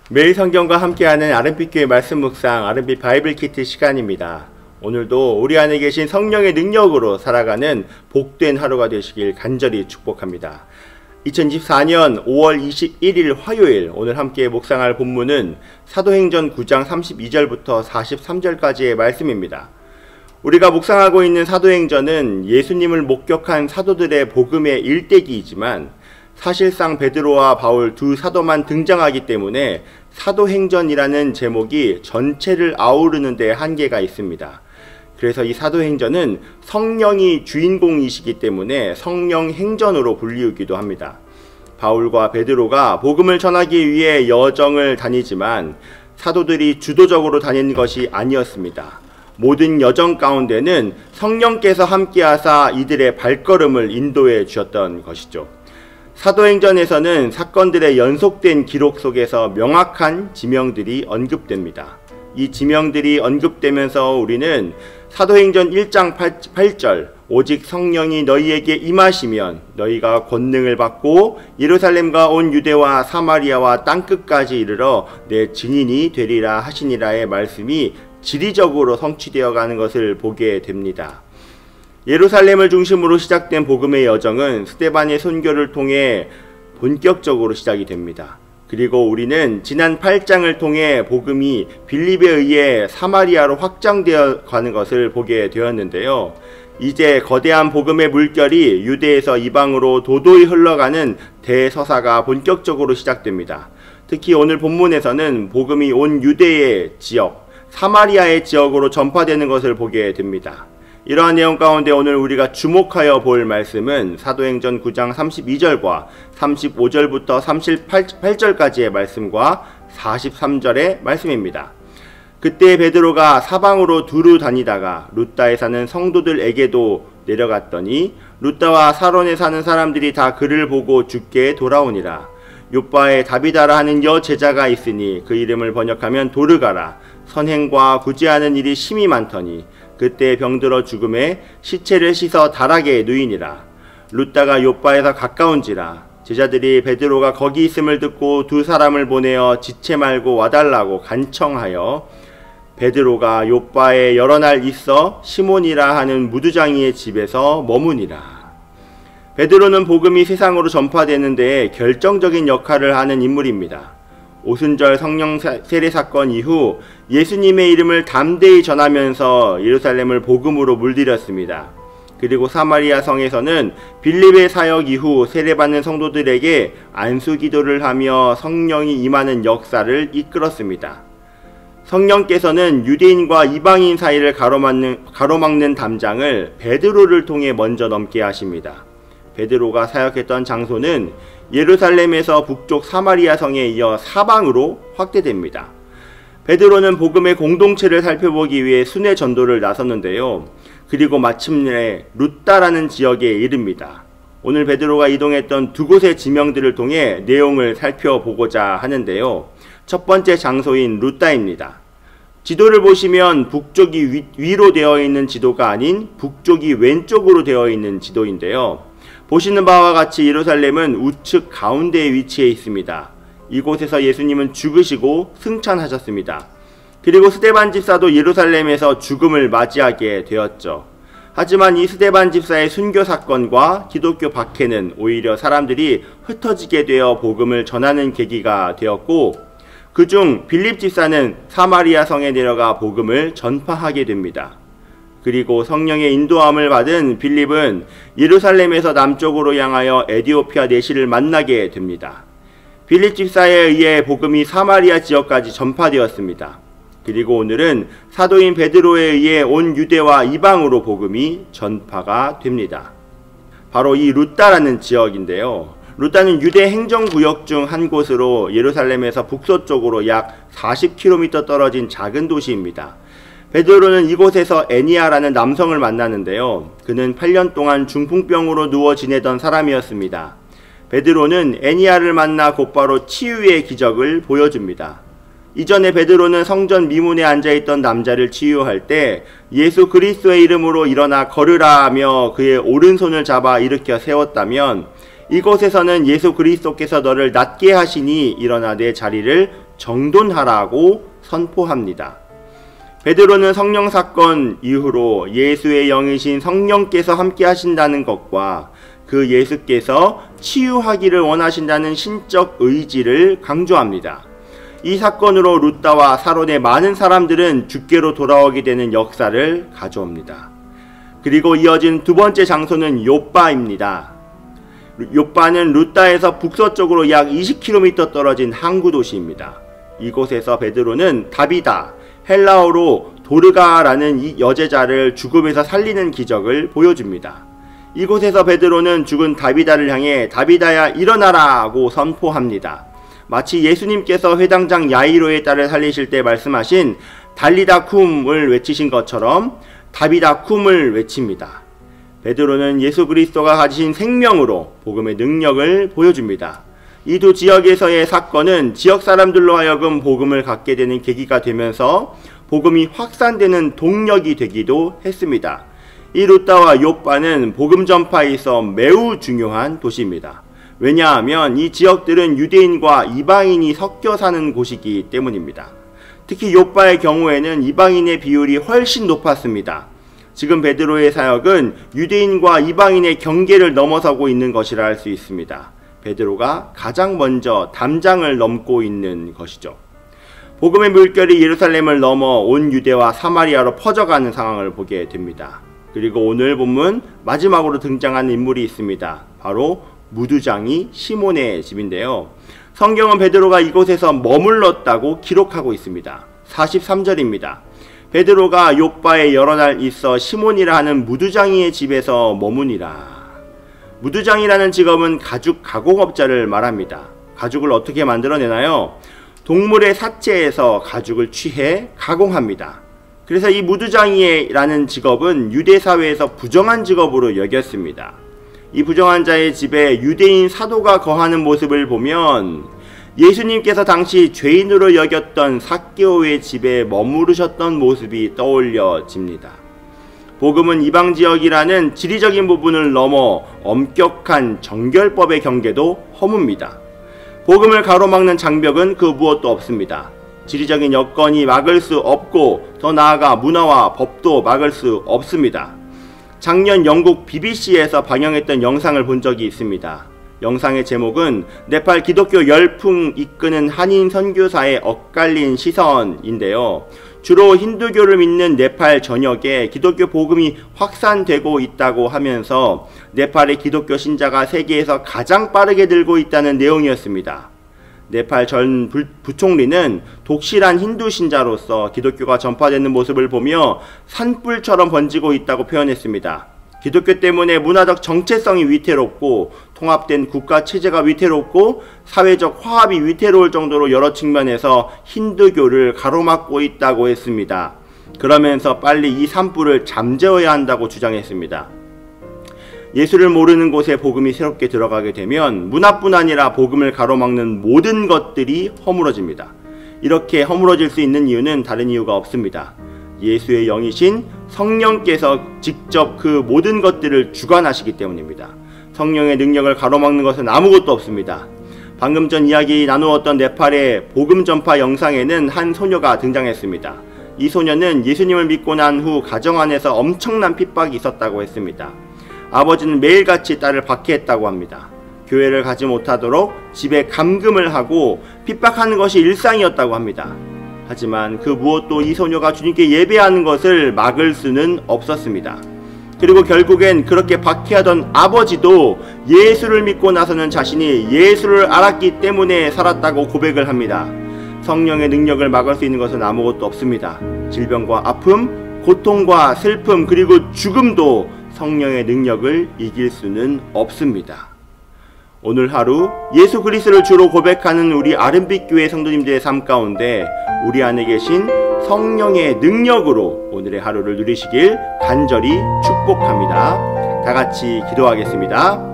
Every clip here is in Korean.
매일 성경과 함께하는 RMP교회 말씀 묵상 RMP 바이블 키트 시간입니다. 오늘도 우리 안에 계신 성령의 능력으로 살아가는 복된 하루가 되시길 간절히 축복합니다. 2024년 5월 21일 화요일 오늘 함께 묵상할 본문은 사도행전 9장 32절부터 43절까지의 말씀입니다. 우리가 묵상하고 있는 사도행전은 예수님을 목격한 사도들의 복음의 일대기이지만 사실상 베드로와 바울 두 사도만 등장하기 때문에 사도행전이라는 제목이 전체를 아우르는 데 한계가 있습니다. 그래서 이 사도행전은 성령이 주인공이시기 때문에 성령행전으로 불리우기도 합니다. 바울과 베드로가 복음을 전하기 위해 여정을 다니지만 사도들이 주도적으로 다닌 것이 아니었습니다. 모든 여정 가운데는 성령께서 함께하사 이들의 발걸음을 인도해 주셨던 것이죠. 사도행전에서는 사건들의 연속된 기록 속에서 명확한 지명들이 언급됩니다. 이 지명들이 언급되면서 우리는 사도행전 1장 8절 오직 성령이 너희에게 임하시면 너희가 권능을 받고 예루살렘과 온 유대와 사마리아와 땅끝까지 이르러 내 증인이 되리라 하시니라의 말씀이 지리적으로 성취되어 가는 것을 보게 됩니다. 예루살렘을 중심으로 시작된 복음의 여정은 스데반의 선교를 통해 본격적으로 시작이 됩니다. 그리고 우리는 지난 8장을 통해 복음이 빌립에 의해 사마리아로 확장되어 가는 것을 보게 되었는데요. 이제 거대한 복음의 물결이 유대에서 이방으로 도도히 흘러가는 대서사가 본격적으로 시작됩니다. 특히 오늘 본문에서는 복음이 온 유대의 지역, 사마리아의 지역으로 전파되는 것을 보게 됩니다. 이러한 내용 가운데 오늘 우리가 주목하여 볼 말씀은 사도행전 9장 32절과 35절부터 38절까지의 말씀과 43절의 말씀입니다. 그때 베드로가 사방으로 두루 다니다가 룻다에 사는 성도들에게도 내려갔더니 룻다와 사론에 사는 사람들이 다 그를 보고 주께 돌아오니라. 요바에 다비다라 하는 여제자가 있으니 그 이름을 번역하면 도르가라. 선행과 구제하는 일이 심히 많더니 그때 병들어 죽음에 시체를 씻어 다락에 누이니라. 룻다가 요바에서 가까운지라. 제자들이 베드로가 거기 있음을 듣고 두 사람을 보내어 지체 말고 와달라고 간청하여 베드로가 요바에 여러 날 있어 시몬이라 하는 무두장이의 집에서 머무니라. 베드로는 복음이 세상으로 전파되는 데 결정적인 역할을 하는 인물입니다. 오순절 성령 세례 사건 이후 예수님의 이름을 담대히 전하면서 예루살렘을 복음으로 물들였습니다. 그리고 사마리아 성에서는 빌립의 사역 이후 세례받는 성도들에게 안수 기도를 하며 성령이 임하는 역사를 이끌었습니다. 성령께서는 유대인과 이방인 사이를 가로막는 담장을 베드로를 통해 먼저 넘게 하십니다. 베드로가 사역했던 장소는 예루살렘에서 북쪽 사마리아 성에 이어 사방으로 확대됩니다. 베드로는 복음의 공동체를 살펴보기 위해 순회 전도를 나섰는데요. 그리고 마침내 룻다라는 지역에 이릅니다. 오늘 베드로가 이동했던 두 곳의 지명들을 통해 내용을 살펴보고자 하는데요. 첫 번째 장소인 룻다입니다. 지도를 보시면 북쪽이 위로 되어 있는 지도가 아닌 북쪽이 왼쪽으로 되어 있는 지도인데요. 보시는 바와 같이 예루살렘은 우측 가운데에 위치해 있습니다. 이곳에서 예수님은 죽으시고 승천하셨습니다. 그리고 스데반 집사도 예루살렘에서 죽음을 맞이하게 되었죠. 하지만 이 스데반 집사의 순교 사건과 기독교 박해는 오히려 사람들이 흩어지게 되어 복음을 전하는 계기가 되었고, 그중 빌립 집사는 사마리아 성에 내려가 복음을 전파하게 됩니다. 그리고 성령의 인도함을 받은 빌립은 예루살렘에서 남쪽으로 향하여 에디오피아 내시를 만나게 됩니다. 빌립 집사에 의해 복음이 사마리아 지역까지 전파되었습니다. 그리고 오늘은 사도인 베드로에 의해 온 유대와 이방으로 복음이 전파가 됩니다. 바로 이 룻다라는 지역인데요. 룻다는 유대 행정구역 중 한 곳으로 예루살렘에서 북서쪽으로 약 40km 떨어진 작은 도시입니다. 베드로는 이곳에서 애니아라는 남성을 만나는데요. 그는 8년 동안 중풍병으로 누워 지내던 사람이었습니다. 베드로는 애니아를 만나 곧바로 치유의 기적을 보여줍니다. 이전에 베드로는 성전 미문에 앉아있던 남자를 치유할 때 예수 그리스도의 이름으로 일어나 걸으라 하며 그의 오른손을 잡아 일으켜 세웠다면, 이곳에서는 예수 그리스도께서 너를 낫게 하시니 일어나 내 자리를 정돈하라고 선포합니다. 베드로는 성령 사건 이후로 예수의 영이신 성령께서 함께 하신다는 것과 그 예수께서 치유하기를 원하신다는 신적 의지를 강조합니다. 이 사건으로 룻다와 사론의 많은 사람들은 주께로 돌아오게 되는 역사를 가져옵니다. 그리고 이어진 두 번째 장소는 욥바입니다. 욥바는 룻다에서 북서쪽으로 약 20km 떨어진 항구 도시입니다. 이곳에서 베드로는 다비다, 헬라어로 도르가라는 이 여제자를 죽음에서 살리는 기적을 보여줍니다. 이곳에서 베드로는 죽은 다비다를 향해 다비다야 일어나라고 선포합니다. 마치 예수님께서 회당장 야이로의 딸을 살리실 때 말씀하신 달리다 쿰을 외치신 것처럼 다비다 쿰을 외칩니다. 베드로는 예수 그리스도가 가지신 생명으로 복음의 능력을 보여줍니다. 이 두 지역에서의 사건은 지역 사람들로 하여금 복음을 갖게 되는 계기가 되면서 복음이 확산되는 동력이 되기도 했습니다. 이 룻다와 욥바는 복음 전파에 있어 매우 중요한 도시입니다. 왜냐하면 이 지역들은 유대인과 이방인이 섞여 사는 곳이기 때문입니다. 특히 욥바의 경우에는 이방인의 비율이 훨씬 높았습니다. 지금 베드로의 사역은 유대인과 이방인의 경계를 넘어서고 있는 것이라 할 수 있습니다. 베드로가 가장 먼저 담장을 넘고 있는 것이죠. 복음의 물결이 예루살렘을 넘어 온 유대와 사마리아로 퍼져가는 상황을 보게 됩니다. 그리고 오늘 본문 마지막으로 등장하는 인물이 있습니다. 바로 무두장이 시몬의 집인데요. 성경은 베드로가 이곳에서 머물렀다고 기록하고 있습니다. 43절입니다. 베드로가 욥바에 여러 날 있어 시몬이라 하는 무두장이의 집에서 머무니라. 무두장이라는 직업은 가죽 가공업자를 말합니다. 가죽을 어떻게 만들어내나요? 동물의 사체에서 가죽을 취해 가공합니다. 그래서 이 무두장이라는 직업은 유대 사회에서 부정한 직업으로 여겼습니다. 이 부정한 자의 집에 유대인 사도가 거하는 모습을 보면 예수님께서 당시 죄인으로 여겼던 삭개오의 집에 머무르셨던 모습이 떠올려집니다. 복음은 이방지역이라는 지리적인 부분을 넘어 엄격한 정결법의 경계도 허뭅니다. 복음을 가로막는 장벽은 그 무엇도 없습니다. 지리적인 여건이 막을 수 없고 더 나아가 문화와 법도 막을 수 없습니다. 작년 영국 BBC에서 방영했던 영상을 본 적이 있습니다. 영상의 제목은 네팔 기독교 열풍 이끄는 한인 선교사의 엇갈린 시선인데요. 주로 힌두교를 믿는 네팔 전역에 기독교 복음이 확산되고 있다고 하면서 네팔의 기독교 신자가 세계에서 가장 빠르게 늘고 있다는 내용이었습니다. 네팔 전 부총리는 독실한 힌두 신자로서 기독교가 전파되는 모습을 보며 산불처럼 번지고 있다고 표현했습니다. 기독교 때문에 문화적 정체성이 위태롭고 통합된 국가 체제가 위태롭고 사회적 화합이 위태로울 정도로 여러 측면에서 힌두교를 가로막고 있다고 했습니다. 그러면서 빨리 이 산불을 잠재워야 한다고 주장했습니다. 예수를 모르는 곳에 복음이 새롭게 들어가게 되면 문화뿐 아니라 복음을 가로막는 모든 것들이 허물어집니다. 이렇게 허물어질 수 있는 이유는 다른 이유가 없습니다. 예수의 영이신 성령께서 직접 그 모든 것들을 주관하시기 때문입니다. 성령의 능력을 가로막는 것은 아무것도 없습니다. 방금 전 이야기 나누었던 네팔의 복음 전파 영상에는 한 소녀가 등장했습니다. 이 소녀는 예수님을 믿고 난 후 가정 안에서 엄청난 핍박이 있었다고 했습니다. 아버지는 매일같이 딸을 박해했다고 합니다. 교회를 가지 못하도록 집에 감금을 하고 핍박하는 것이 일상이었다고 합니다. 하지만 그 무엇도 이 소녀가 주님께 예배하는 것을 막을 수는 없었습니다. 그리고 결국엔 그렇게 박해하던 아버지도 예수를 믿고 나서는 자신이 예수를 알았기 때문에 살았다고 고백을 합니다. 성령의 능력을 막을 수 있는 것은 아무것도 없습니다. 질병과 아픔, 고통과 슬픔, 그리고 죽음도 성령의 능력을 이길 수는 없습니다. 오늘 하루 예수 그리스도를 주로 고백하는 우리 아름빛 교회 성도님들의 삶 가운데 우리 안에 계신 성령의 능력으로 오늘의 하루를 누리시길 간절히 축복합니다. 다 같이 기도하겠습니다.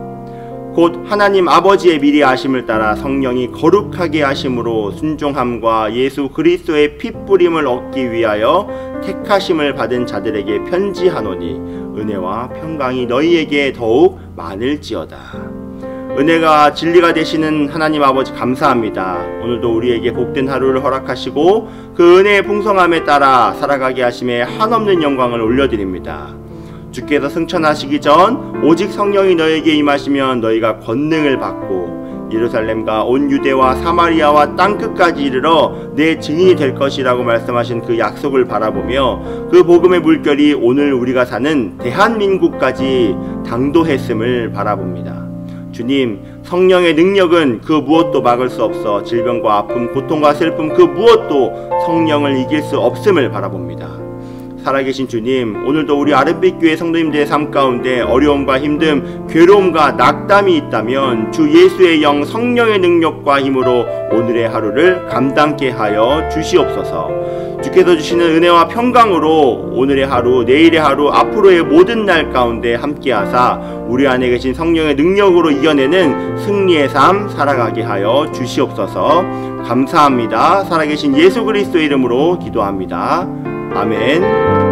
곧 하나님 아버지의 미리 아심을 따라 성령이 거룩하게 하심으로 순종함과 예수 그리스도의 핏부림을 얻기 위하여 택하심을 받은 자들에게 편지하노니 은혜와 평강이 너희에게 더욱 많을지어다. 은혜가 진리가 되시는 하나님 아버지 감사합니다. 오늘도 우리에게 복된 하루를 허락하시고 그 은혜의 풍성함에 따라 살아가게 하심에 한없는 영광을 올려드립니다. 주께서 승천하시기 전 오직 성령이 너에게 임하시면 너희가 권능을 받고 예루살렘과 온 유대와 사마리아와 땅끝까지 이르러 내 증인이 될 것이라고 말씀하신 그 약속을 바라보며 그 복음의 물결이 오늘 우리가 사는 대한민국까지 당도했음을 바라봅니다. 주님, 성령의 능력은 그 무엇도 막을 수 없어 질병과 아픔, 고통과 슬픔 그 무엇도 성령을 이길 수 없음을 바라봅니다. 살아계신 주님, 오늘도 우리 아름빛교회 성도님들의 삶 가운데 어려움과 힘듦, 괴로움과 낙담이 있다면 주 예수의 영 성령의 능력과 힘으로 오늘의 하루를 감당케 하여 주시옵소서. 주께서 주시는 은혜와 평강으로 오늘의 하루, 내일의 하루, 앞으로의 모든 날 가운데 함께하사 우리 안에 계신 성령의 능력으로 이겨내는 승리의 삶 살아가게 하여 주시옵소서. 감사합니다. 살아계신 예수 그리스도의 이름으로 기도합니다. 아멘.